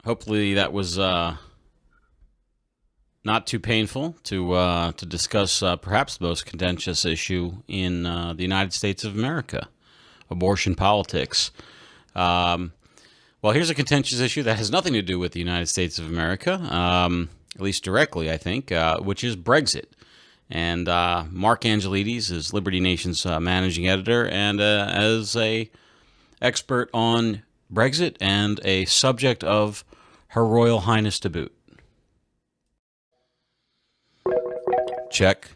Hopefully that was not too painful to discuss perhaps the most contentious issue in the United States of America, abortion politics. Um, well, here's a contentious issue that has nothing to do with the United States of America, at least directly, I think, which is Brexit. And Mark Angelides is Liberty Nation's managing editor, and as a expert on Brexit and a subject of Her Royal Highness to boot. Check.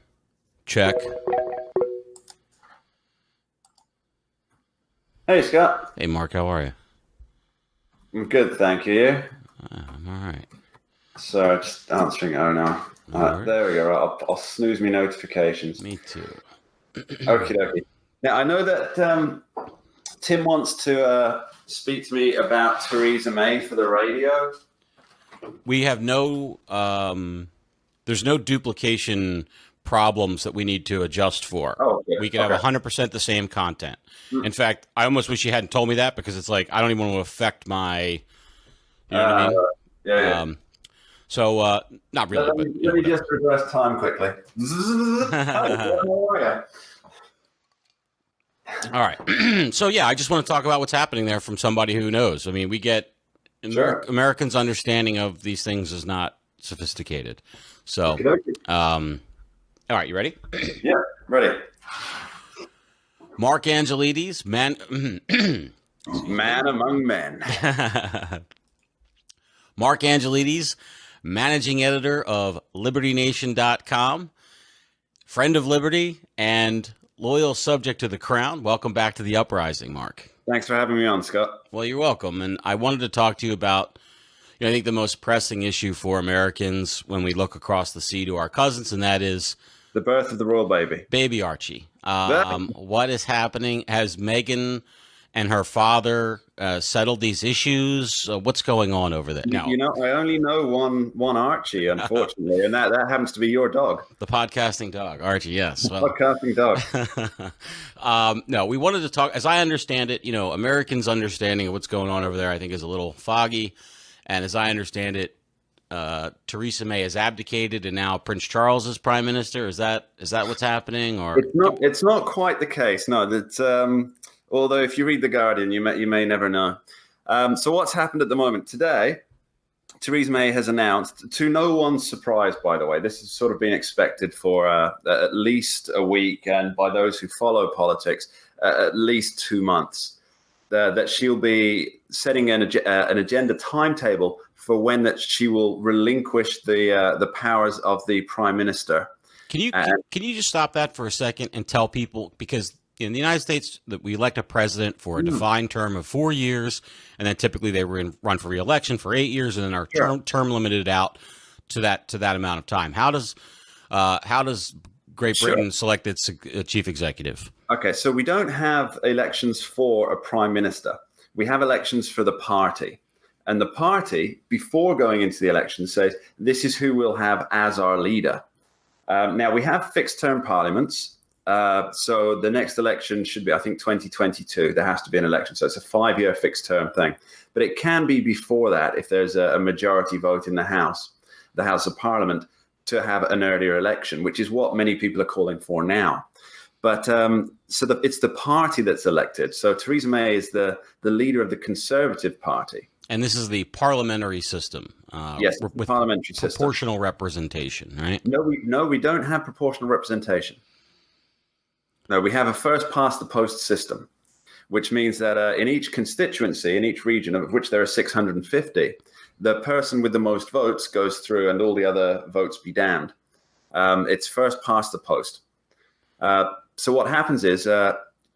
Check. Hey, Scott. Hey, Mark, how are you? I'm good, thank you. I'm all right. Sorry, just answering. Oh, no. There we go. I'll snooze me notifications. Me too. Okie dokie. Now, I know that Tim wants to speak to me about Theresa May for the radio. We have no, there's no duplication problems that we need to adjust for. Oh, okay. We can have 100% the same content. In fact, I almost wish you hadn't told me that, because it's like, I don't even want to affect my, you know what I mean? Yeah. So, not really. Let me just reverse time quickly. How are you? All right. So, yeah, I just want to talk about what's happening there from somebody who knows. I mean, we get Americans' understanding of these things is not sophisticated. So, all right, you ready? Yeah, ready. Mark Angelides, man among men. Mark Angelides, managing editor of LibertyNation.com, friend of Liberty, and loyal subject to the crown. Welcome back to the Uprising, Mark. Thanks for having me on, Scott. Well, you're welcome. And I wanted to talk to you about, I think the most pressing issue for Americans when we look across the sea to our cousins, and that is the birth of the royal baby. Baby Archie. What is happening? Has Meghan and her father settled these issues? What's going on over there? Now, I only know one Archie, unfortunately, and that happens to be your dog. The podcasting dog, Archie, yes. Well, podcasting dog. No, we wanted to talk, as I understand it, Americans' understanding of what's going on over there, I think, is a little foggy. And as I understand it, Theresa May has abdicated, and now Prince Charles is prime minister. Is that what's happening? Or it's not quite the case. No, that's although if you read The Guardian, you may never know. So what's happened at the moment today? Theresa May has announced, to no one's surprise, by the way, this has sort of been expected for at least a week, and by those who follow politics, at least 2 months, that she'll be setting an agenda timetable for when that she will relinquish the powers of the prime minister. Can you just stop that for a second and tell people, because in the United States that we elect a president for a defined term of 4 years, and then typically they run for re-election for 8 years, and then our term limited out to that amount of time. How does Great Britain select its chief executive? Okay, so we don't have elections for a prime minister. We have elections for the party. And the party, before going into the election, says, this is who we'll have as our leader. Now, we have fixed-term parliaments. So the next election should be, I think, 2022. There has to be an election. So it's a 5-year fixed-term thing. But it can be before that if there's a majority vote in the House of Parliament, to have an earlier election, which is what many people are calling for now. But it's the party that's elected. So Theresa May is the leader of the Conservative Party. And this is the parliamentary system. Yes, with parliamentary system. Proportional representation, right? No, we don't have proportional representation. No, we have a first-past-the-post system, which means that in each constituency, in each region, of which there are 650, the person with the most votes goes through and all the other votes be damned. It's first-past-the-post. So what happens is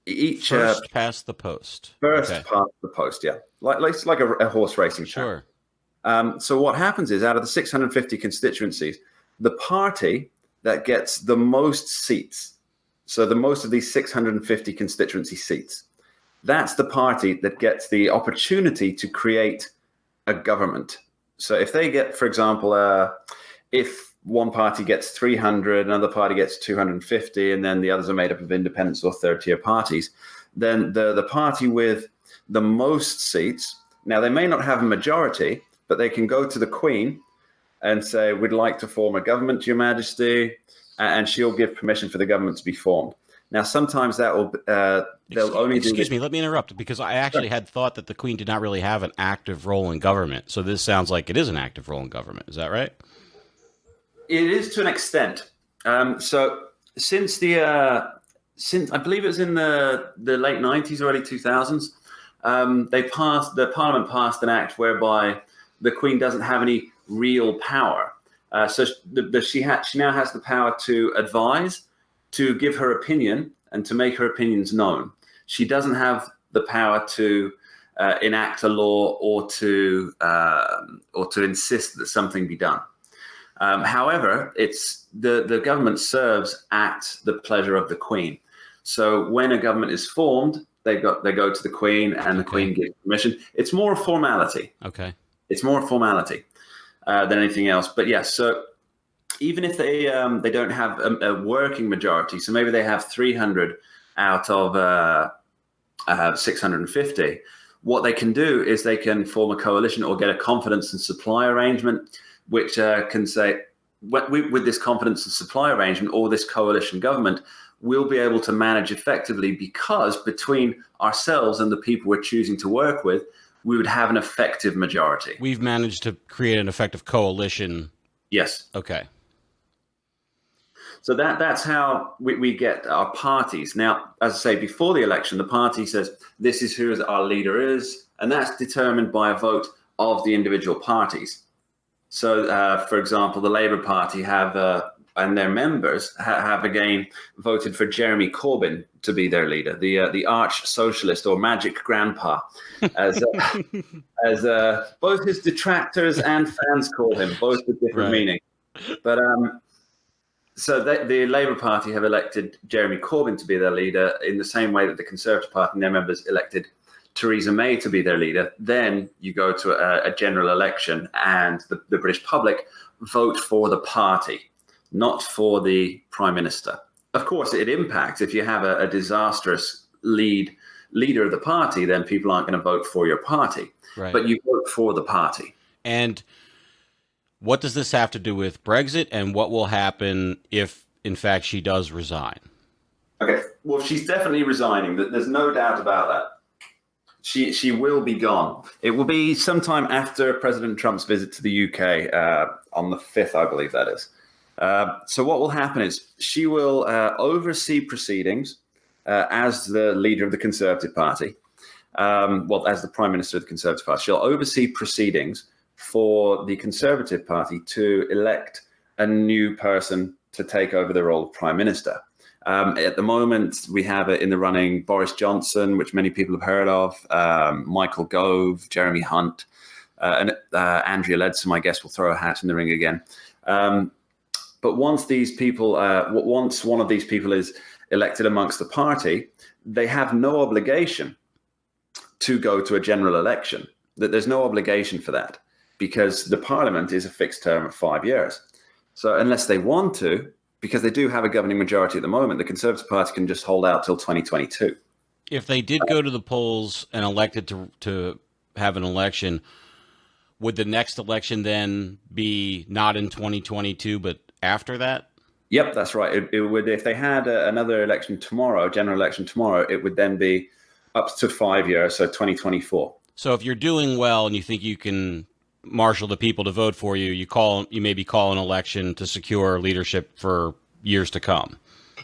each first past the post. Past the post, yeah, like a horse racing track. Sure. So what happens is, out of the 650 constituencies, the party that gets the most seats, so the most of these 650 constituency seats, that's the party that gets the opportunity to create a government. So if they get, for example, if one party gets 300, another party gets 250, and then the others are made up of independents or third-tier parties, then the party with the most seats, now they may not have a majority, but they can go to the Queen and say, we'd like to form a government, Your Majesty, and she'll give permission for the government to be formed. Now, sometimes that will they'll only excuse me, let me interrupt, because I actually had thought that the Queen did not really have an active role in government. So this sounds like it is an active role in government. Is that right? It is to an extent. So since I believe it was in the late 90s, early 2000s, the Parliament passed an act whereby the Queen doesn't have any real power. So she now has the power to advise, to give her opinion, and to make her opinions known. She doesn't have the power to enact a law or to insist that something be done. However, it's the government serves at the pleasure of the Queen. So when a government is formed, they go to the Queen, and the Queen gives permission. It's more a formality. Okay. It's more a formality than anything else. But yes, so even if they don't have a working majority, so maybe they have 300 out of 650, what they can do is they can form a coalition or get a confidence and supply arrangement, which can say, with this confidence and supply arrangement or this coalition government, we'll be able to manage effectively, because between ourselves and the people we're choosing to work with, we would have an effective majority. We've managed to create an effective coalition. Yes. Okay. So that's how we get our parties. Now, as I say, before the election, the party says, this is who our leader is, and that's determined by a vote of the individual parties. So, for example, the Labour Party and their members have again voted for Jeremy Corbyn to be their leader, the arch socialist, or magic grandpa, as both his detractors and fans call him, both with different meaning. But so the Labour Party have elected Jeremy Corbyn to be their leader in the same way that the Conservative Party and their members elected Theresa May to be their leader. Then you go to a general election, and the British public vote for the party, not for the Prime Minister. Of course, it impacts. If you have a disastrous leader of the party, then people aren't going to vote for your party. Right. But you vote for the party. And what does this have to do with Brexit, and what will happen if, in fact, she does resign? Okay, well, she's definitely resigning. There's no doubt about that. She will be gone. It will be sometime after President Trump's visit to the UK on the 5th, I believe that is. So what will happen is she will oversee proceedings as the leader of the Conservative Party. As the Prime Minister of the Conservative Party. She'll oversee proceedings for the Conservative Party to elect a new person to take over the role of Prime Minister. At the moment, we have in the running Boris Johnson, which many people have heard of, Michael Gove, Jeremy Hunt, and Angelides, I guess, will throw a hat in the ring again. But once one of these people is elected amongst the party, they have no obligation to go to a general election. There's no obligation for that, because the Parliament is a fixed term of 5 years. So unless they want to, because they do have a governing majority at the moment, the Conservative Party can just hold out till 2022. If they did go to the polls and elected to have an election, would the next election then be not in 2022, but after that? Yep, that's right. It would, if they had another election tomorrow, general election tomorrow, it would then be up to 5 years, so 2024. So if you're doing well and you think you can marshal the people to vote for you, you maybe call an election to secure leadership for years to come.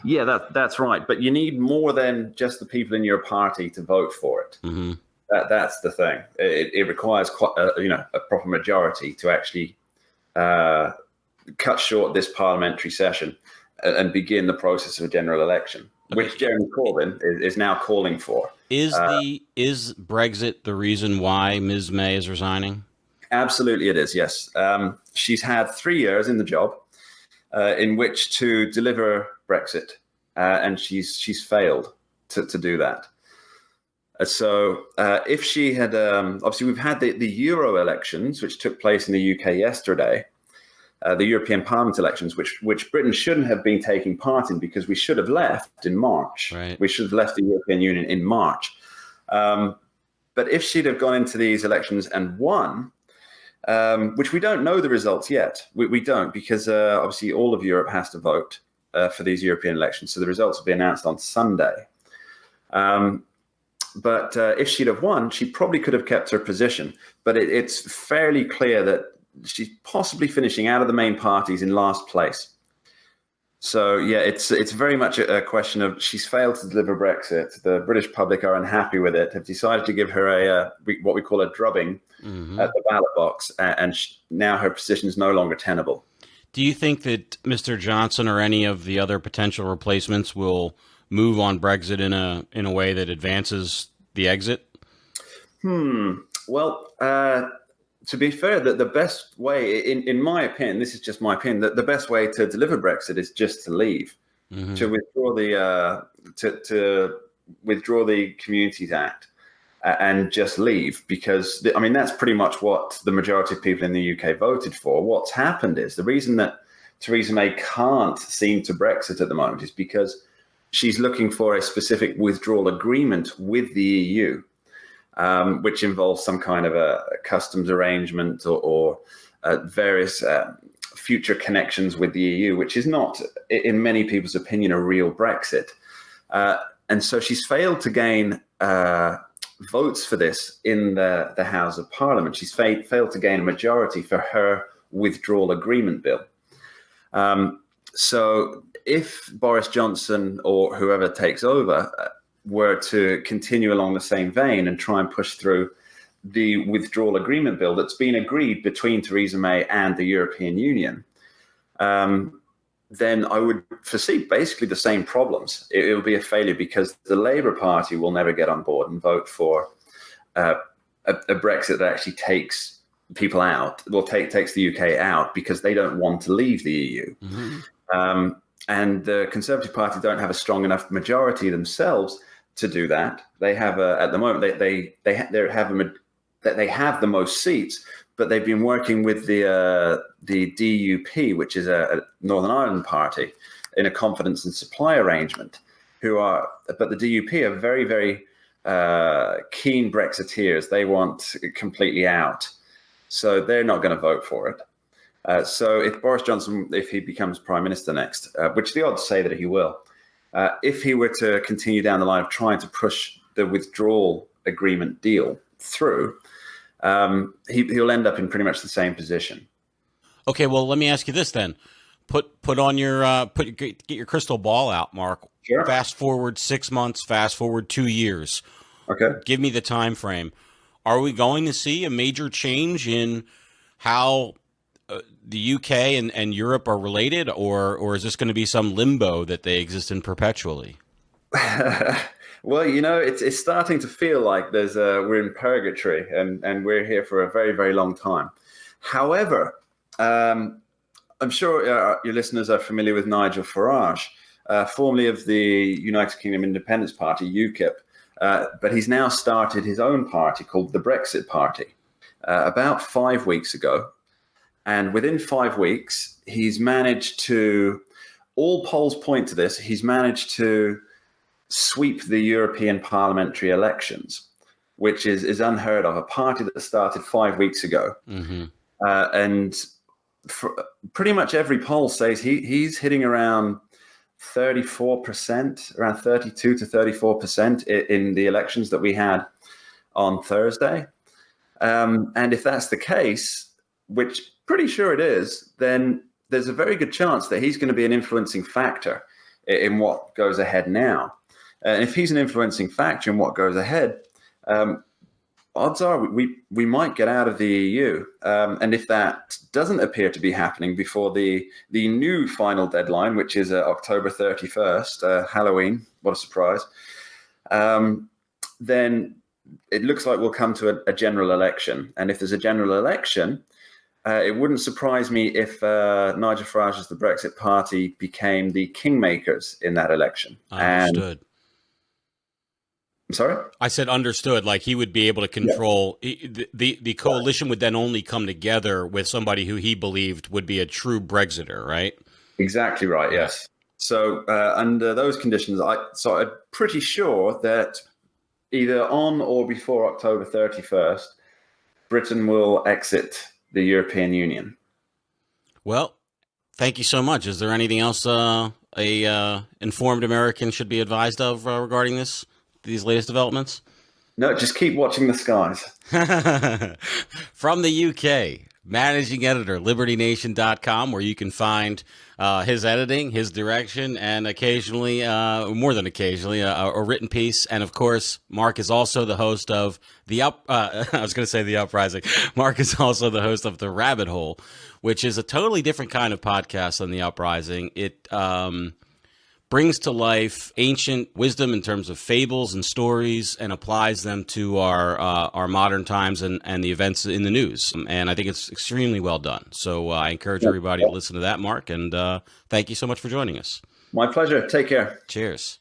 Yeah, that's right. But you need more than just the people in your party to vote for it. Mm-hmm. That's the thing. It requires quite a proper majority to actually cut short this parliamentary session and begin the process of a general election, which Jeremy Corbyn is now calling for. Is Brexit the reason why Ms. May is resigning? Absolutely, it is. Yes, she's had 3 years in the job in which to deliver Brexit, and she's failed to do that. So if she had, obviously, we've had the Euro elections, which took place in the UK yesterday. The European Parliament elections, which Britain shouldn't have been taking part in, because we should have left in March. Right. We should have left the European Union in March. But if she'd have gone into these elections and won, which we don't know the results yet. We don't, because obviously all of Europe has to vote for these European elections. So the results will be announced on Sunday. But if she'd have won, she probably could have kept her position. But it's fairly clear that she's possibly finishing out of the main parties in last place. So, yeah, it's very much a question of she's failed to deliver Brexit. The British public are unhappy with it, have decided to give her what we call a drubbing at the ballot box, and now her position is no longer tenable. Do you think that Mr. Johnson or any of the other potential replacements will move on Brexit in a way that advances the exit? Well, to be fair, the best way, in my opinion, this is just my opinion, that the best way to deliver Brexit is just to leave, to withdraw to withdraw the Communities Act and just leave, because that's pretty much what the majority of people in the UK voted for. What's happened is the reason that Theresa May can't seem to Brexit at the moment is because she's looking for a specific withdrawal agreement with the EU. Which involves some kind of a customs arrangement or various future connections with the EU, which is not, in many people's opinion, a real Brexit. And so she's failed to gain votes for this in the House of Parliament. She's failed to gain a majority for her withdrawal agreement bill. So if Boris Johnson or whoever takes over were to continue along the same vein and try and push through the withdrawal agreement bill that's been agreed between Theresa May and the European Union, then I would foresee basically the same problems. It will be a failure because the Labour Party will never get on board and vote for a Brexit that actually takes people out, takes the UK out, because they don't want to leave the EU. And the Conservative Party don't have a strong enough majority themselves to do that. They have at the moment they have the most seats, but they've been working with the DUP, which is a Northern Ireland party, in a confidence and supply arrangement. But the DUP are very, very keen Brexiteers. They want completely out, so they're not going to vote for it. So if Boris Johnson, if he becomes Prime Minister next, which the odds say that he will, if he were to continue down the line of trying to push the withdrawal agreement deal through, he'll end up in pretty much the same position. Okay, well, let me ask you this then. Put on your get your crystal ball out, Mark. Sure. Fast forward 6 months. Fast forward 2 years. Okay. Give me the time frame. Are we going to see a major change in how the UK and Europe are related, or is this going to be some limbo that they exist in perpetually? Well, it's starting to feel like we're in purgatory and we're here for a very, very long time. However, I'm sure your listeners are familiar with Nigel Farage, formerly of the United Kingdom Independence Party, UKIP, but he's now started his own party called the Brexit Party about 5 weeks ago. And within 5 weeks, he's managed to, all polls point to this, he's managed to sweep the European parliamentary elections, which is unheard of. A party that started 5 weeks ago. And pretty much every poll says he's hitting around 34%, around 32 to 34% in the elections that we had on Thursday. And if that's the case, which pretty sure it is, then there's a very good chance that he's going to be an influencing factor in what goes ahead now. And if he's an influencing factor in what goes ahead, odds are we might get out of the EU. And if that doesn't appear to be happening before the new final deadline, which is October 31st, Halloween, what a surprise, then it looks like we'll come to a general election. And if there's a general election, it wouldn't surprise me if Nigel Farage's the Brexit Party became the kingmakers in that election. Understood. I'm sorry? I said understood. Like he would be able to control the coalition would then only come together with somebody who he believed would be a true Brexiter, right? Exactly right. Yes. So under those conditions, I'm pretty sure that either on or before October 31st, Britain will exit the European Union. Well, thank you so much. Is there anything else a informed American should be advised of regarding these latest developments? No, just keep watching the skies. From the UK, managing editor, libertynation.com, where you can find his editing, his direction, and occasionally, more than occasionally, a written piece. And of course, Mark is also the host of I was going to say the Uprising. Mark is also the host of The Rabbit Hole, which is a totally different kind of podcast than the Uprising. It brings to life ancient wisdom in terms of fables and stories and applies them to our modern times and the events in the news. And I think it's extremely well done. So I encourage everybody to listen to that, Mark. And thank you so much for joining us. My pleasure. Take care. Cheers.